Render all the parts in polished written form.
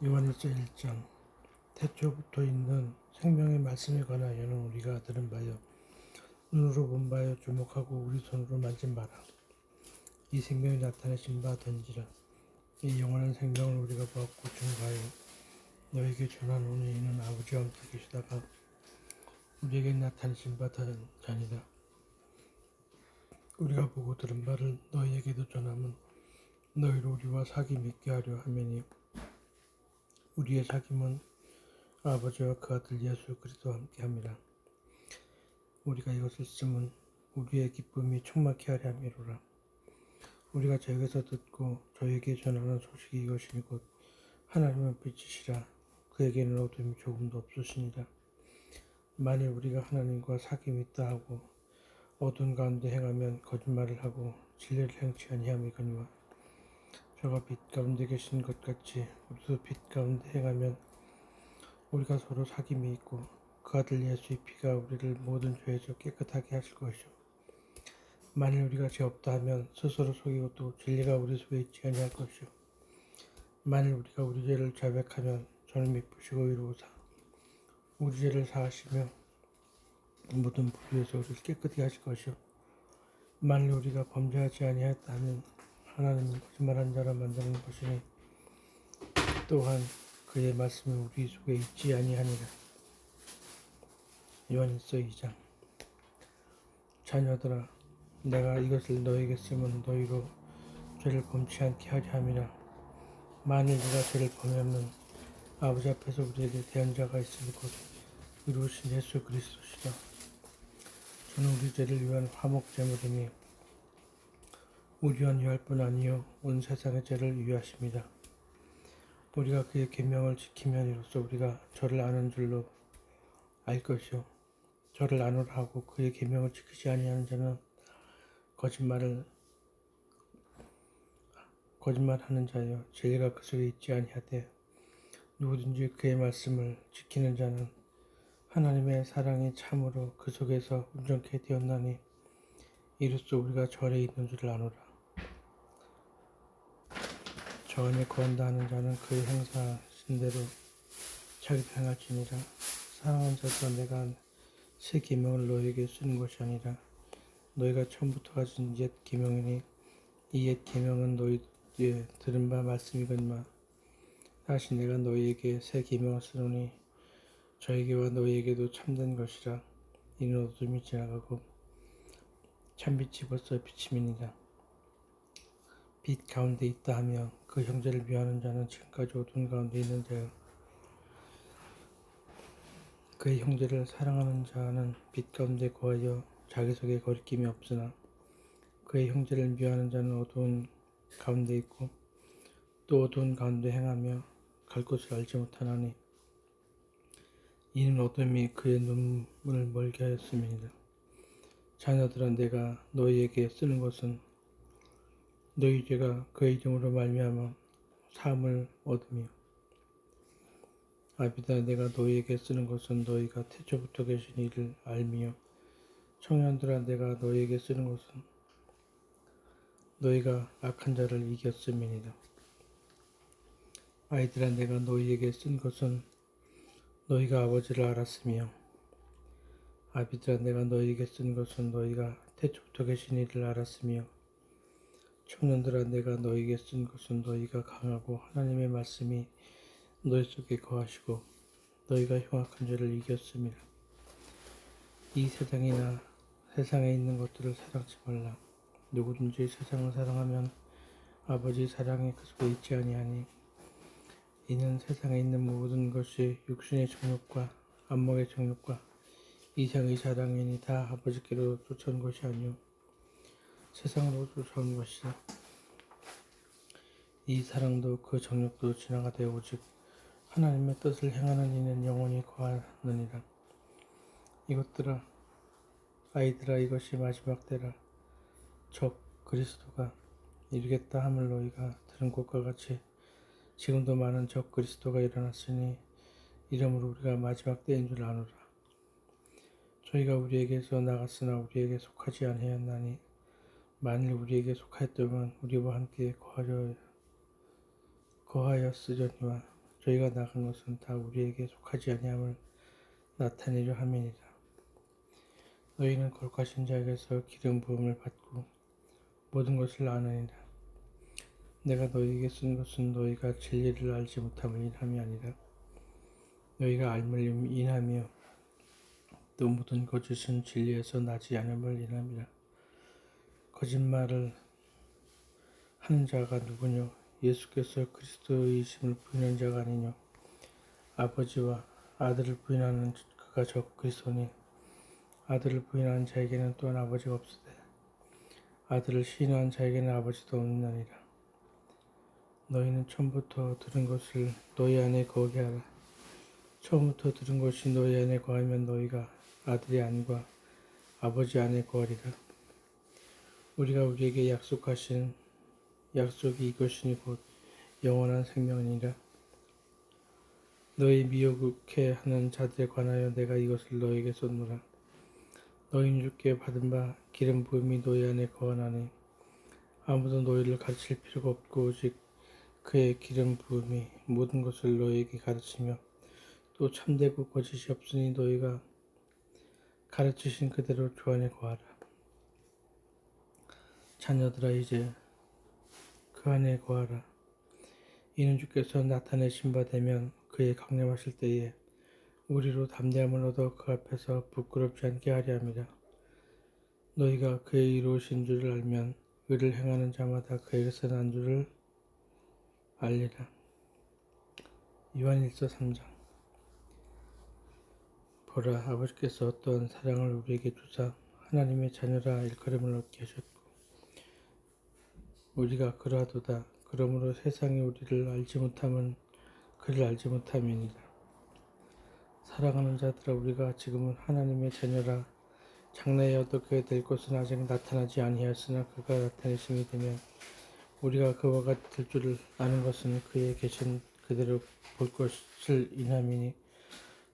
요한일서 1장. 태초부터 있는 생명의 말씀에 관하여는 우리가 들은 바요 눈으로 본 바요 주목하고 우리 손으로 만진 바라. 이 생명이 나타내신 바 된지라. 이 영원한 생명을 우리가 보았고 증거하여 너에게 전하노니 이는 아버지와 함께 계시다가 우리에게 나타내신 바 자니라. 우리가 보고 들은 바를 너희에게도 전함은 너희로 우리와 사귐 있게 하려 함이니 우리의 사귐은 아버지와 그 아들 예수 그리스도와 함께 함이라. 우리가 이것을 쓰면 우리의 기쁨이 충만케 하려 함이로라. 우리가 저에게서 듣고 저에게 전하는 소식이 이것이니 곧 하나님은 빛이시라. 그에게는 어둠이 조금도 없으시니라. 만일 우리가 하나님과 사귐이 있다 하고 어두운 가운데 행하면 거짓말을 하고 진리를 행치 아니함이거니와 저가 빛 가운데 계신 것 같이 우리도 빛 가운데 행하면 우리가 서로 사귐이 있고 그 아들 예수의 피가 우리를 모든 죄에서 깨끗하게 하실 것이요 만일 우리가 죄 없다 하면 스스로 속이고 또 진리가 우리 속에 있지 아니할 것이요 만일 우리가 우리 죄를 자백하면 저는 미쁘시고 의로우사 우리 죄를 사하시며 모든 불의에서 우리를 깨끗하게 하실 것이요 만일 우리가 범죄하지 아니하였다 하면 하나님은 거짓말한 자라 만드는 것이니 또한 그의 말씀이 우리 속에 있지 아니하니라. 요한일서 2장. 자녀들아, 내가 이것을 너에게 쓰면 너희로 죄를 범치 않게 하려 함이라. 만일 우리가 죄를 범하면 아버지 앞에서 우리에게 대언자가 있으니 곧 이루신 예수 그리스도시다. 저는 우리 죄를 위한 화목 제물이니 우리만 위할 뿐 아니요 온 세상의 죄를 위하십니다. 우리가 그의 계명을 지키면 이로써 우리가 저를 아는 줄로 알 것이요 저를 아노라 하고 그의 계명을 지키지 아니하는 자는 거짓말하는 자여 진리가 그 속에 있지 아니하되 누구든지 그의 말씀을 지키는 자는 하나님의 사랑이 참으로 그 속에서 온전케 되었나니 이로써 우리가 절에 있는 줄 아노라. 저 안에 거한다 하는 자는 그의 행사하신 대로 자기도 행할지니라. 사랑하는 자들아, 내가 새 계명을 너희에게 쓰는 것이 아니라 너희가 처음부터 가진 옛 계명이니 이 옛 계명은 너희의 들은 바 말씀이거니와 다시 내가 너희에게 새 계명을 쓰노니 저에게와 너희에게도 참된 것이라. 이는 어둠이 지나가고 참빛이 벌써 비침이니라. 빛 가운데 있다 하며 그 형제를 미워하는 자는 지금까지 어두운 가운데 있는 자요 그의 형제를 사랑하는 자는 빛 가운데 거하여 자기 속에 거리낌이 없으나 그의 형제를 미워하는 자는 어두운 가운데 있고 또 어두운 가운데 행하며 갈 곳을 알지 못하나니 이는 어둠이 그의 눈을 멀게 하였음이니라. 자녀들아, 내가 너희에게 쓰는 것은 너희 죄가 그의 이름으로 말미암아 사함을 얻으며 아비다, 내가 너희에게 쓰는 것은 너희가 태초부터 계신 이를 알미요 청년들아, 내가 너희에게 쓰는 것은 너희가 악한 자를 이겼음이니라. 아이들아, 내가 너희에게 쓴 것은 너희가 아버지를 알았으며 아비들아, 내가 너희에게 쓴 것은 너희가 태초부터 계신 이를 알았으며 청년들아, 내가 너희에게 쓴 것은 너희가 강하고 하나님의 말씀이 너희 속에 거하시고 너희가 흉악한 죄를 이겼음이라. 이 세상이나 세상에 있는 것들을 사랑치 말라. 누구든지 세상을 사랑하면 아버지 사랑이 그 속에 있지 아니하니 이는 세상에 있는 모든 것이 육신의 정욕과 안목의 정욕과 이생의 사랑이니 다 아버지께로 쫓아온 것이 아니요 세상으로 쫓아온 것이라. 이 사랑도 그 정욕도 지나가되 오직 하나님의 뜻을 행하는 이는 영원히 거하느니라. 이것들아, 아이들아, 이것이 마지막 때라. 적 그리스도가 이르겠다 함을 너희가 들은 것과 같이 지금도 많은 적 그리스도가 일어났으니 이러므로 우리가 마지막 때인 줄 아노라. 저희가 우리에게서 나갔으나 우리에게 속하지 아니하였나니 만일 우리에게 속하였다면 우리와 함께 거하였으려니와 저희가 나간 것은 다 우리에게 속하지 아니함을 나타내려 함이니라. 너희는 거룩하신 자에게서 기름 부음을 받고 모든 것을 아느니라. 내가 너희에게 쓴 것은 너희가 진리를 알지 못함을 인함이 아니라 너희가 알물 인하며 또 모든 거짓은 진리에서 나지 않음을 인함이라. 거짓말을 하는 자가 누구뇨? 예수께서 그리스도이심을 부인한 자가 아니뇨? 아버지와 아들을 부인하는 그가 적 그리스도니 아들을 부인하는 자에게는 또한 아버지가 없으되 아들을 시인하는 자에게는 아버지도 없느니라. 너희는 처음부터 들은 것을 너희 안에 거하게 하라. 처음부터 들은 것이 너희 안에 거하면 너희가 아들의 안과 아버지 안에 거하리라. 우리가 우리에게 약속하신 약속이 이것이니 곧 영원한 생명이니라. 너희 미혹해 하는 자들에 관하여 내가 이것을 너희에게 쏟노라. 너희는 주께 받은 바 기름 부음이 너희 안에 거하나니 아무도 너희를 가르칠 필요가 없고 오직 그의 기름 부음이 모든 것을 너희에게 가르치며 또 참되고 거짓이 없으니 너희가 가르치신 그대로 주 안에 거하라. 자녀들아 이제 그 안에 거하라. 이는 주께서 나타내신 바 되면 그의 강림하실 때에 우리로 담대함을 얻어 그 앞에서 부끄럽지 않게 하려 함이라. 너희가 그의 이루신 줄을 알면 의를 행하는 자마다 그에게서 난 줄을 알리라. 요한일서 3장. 보라, 아버지께서 어떠한 사랑을 우리에게 주사 하나님의 자녀라 일컬음을 얻게 하셨고 우리가 그러하도다. 그러므로 세상이 우리를 알지 못함은 그를 알지 못함이니라. 사랑하는 자들아, 우리가 지금은 하나님의 자녀라 장래에 어떻게 될 것은 아직 나타나지 아니하였으나 그가 나타내심이 되면 우리가 그와 같을 줄을 아는 것은 그의 계신 그대로 볼 것을 인함이니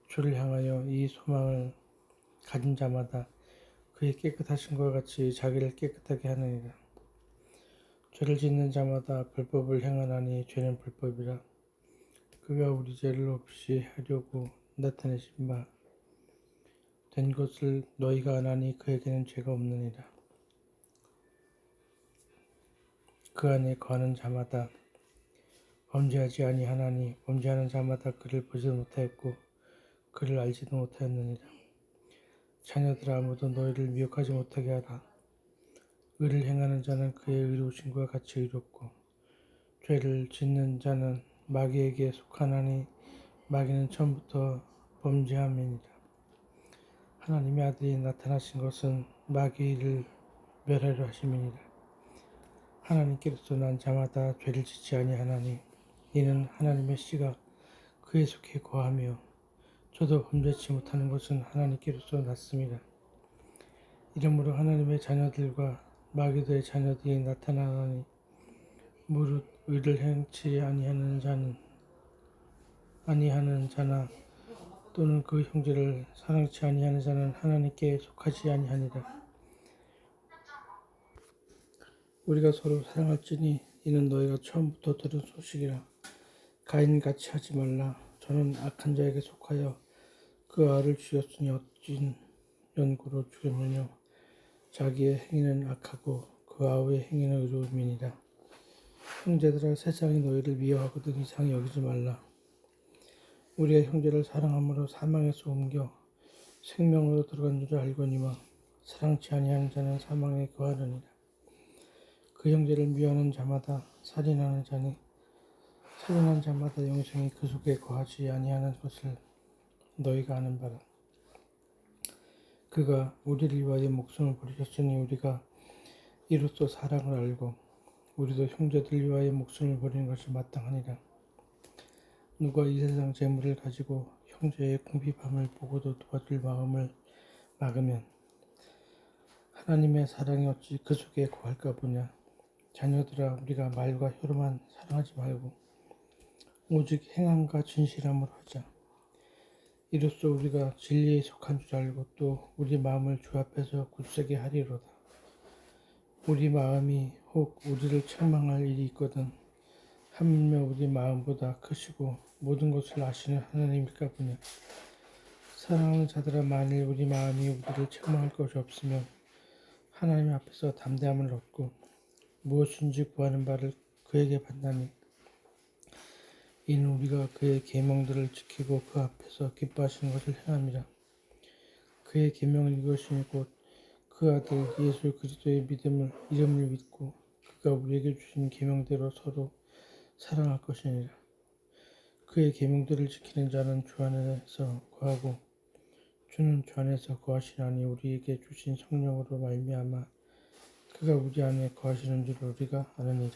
주를 향하여 이 소망을 가진 자마다 그의 깨끗하신 것과 같이 자기를 깨끗하게 하느니라. 죄를 짓는 자마다 불법을 행하나니 죄는 불법이라. 그가 우리 죄를 없이 하려고 나타내신 바 된 것을 너희가 아나니 그에게는 죄가 없느니라. 그 안에 거하는 자마다 범죄하지 아니하나니 범죄하는 자마다 그를 보지도 못하였고 그를 알지도 못하였느니라. 자녀들아, 아무도 너희를 미혹하지 못하게 하라. 의를 행하는 자는 그의 의로우심과 같이 의롭고 죄를 짓는 자는 마귀에게 속하나니 마귀는 처음부터 범죄함이니라. 하나님의 아들이 나타나신 것은 마귀를 멸하려 하심이니라. 하나님께로서 난 자마다 죄를 짓지 아니하나니 이는 하나님의 씨가 그의 속에 거하며 저도 범죄치 못하는 것은 하나님께로서 났습니다. 이러므로 하나님의 자녀들과 마귀들의 자녀들이 나타나니 무릇 의를 행치 아니하는 자나 또는 그 형제를 사랑치 아니하는 자는 하나님께 속하지 아니하니라. 우리가 서로 사랑할지니 이는 너희가 처음부터 들은 소식이라. 가인같이 하지 말라. 저는 악한 자에게 속하여 그 알을 죽였으니 어찌 연고로 죽였느냐. 자기의 행위는 악하고 그 아우의 행위는 의로움이니라. 형제들아, 세상이 너희를 미워하거든 이상히 여기지 말라. 우리의 형제를 사랑함으로 사망에서 옮겨 생명으로 들어간 줄 알거니와 사랑치 아니하는 자는 사망에 거하느니라. 그 형제를 미워하는 자마다 살인하는 자니 살인한 자마다 영생이 그 속에 거하지 아니하는 것을 너희가 아는 바라. 그가 우리를 위하여 목숨을 버리셨으니 우리가 이로써 사랑을 알고 우리도 형제들 위하여 목숨을 버리는 것이 마땅하니라. 누가 이 세상 재물을 가지고 형제의 궁핍함을 보고도 도와줄 마음을 막으면 하나님의 사랑이 어찌 그 속에 거할까 보냐. 자녀들아, 우리가 말과 혀로만 사랑하지 말고 오직 행함과 진실함으로 하자. 이로써 우리가 진리에 속한 줄 알고 또 우리 마음을 주 앞에서 굳세게 하리로다. 우리 마음이 혹 우리를 책망할 일이 있거든 하물며 우리 마음보다 크시고 모든 것을 아시는 하나님일까 보냐. 사랑하는 자들아, 만일 우리 마음이 우리를 책망할 것이 없으면 하나님 앞에서 담대함을 얻고 무엇인지 구하는 바를 그에게 받나니, 이는 우리가 그의 계명들을 지키고 그 앞에서 기뻐하시는 것을 행함이라. 그의 계명은 이것이니 곧 그 아들 예수 그리스도의 이름을 믿고 그가 우리에게 주신 계명대로 서로 사랑할 것이니라. 그의 계명들을 지키는 자는 주 안에서 거하고 주는 주 안에서 거하시나니, 우리에게 주신 성령으로 말미암아 그가 우리 안에 거하시는 줄 우리가 아느니라.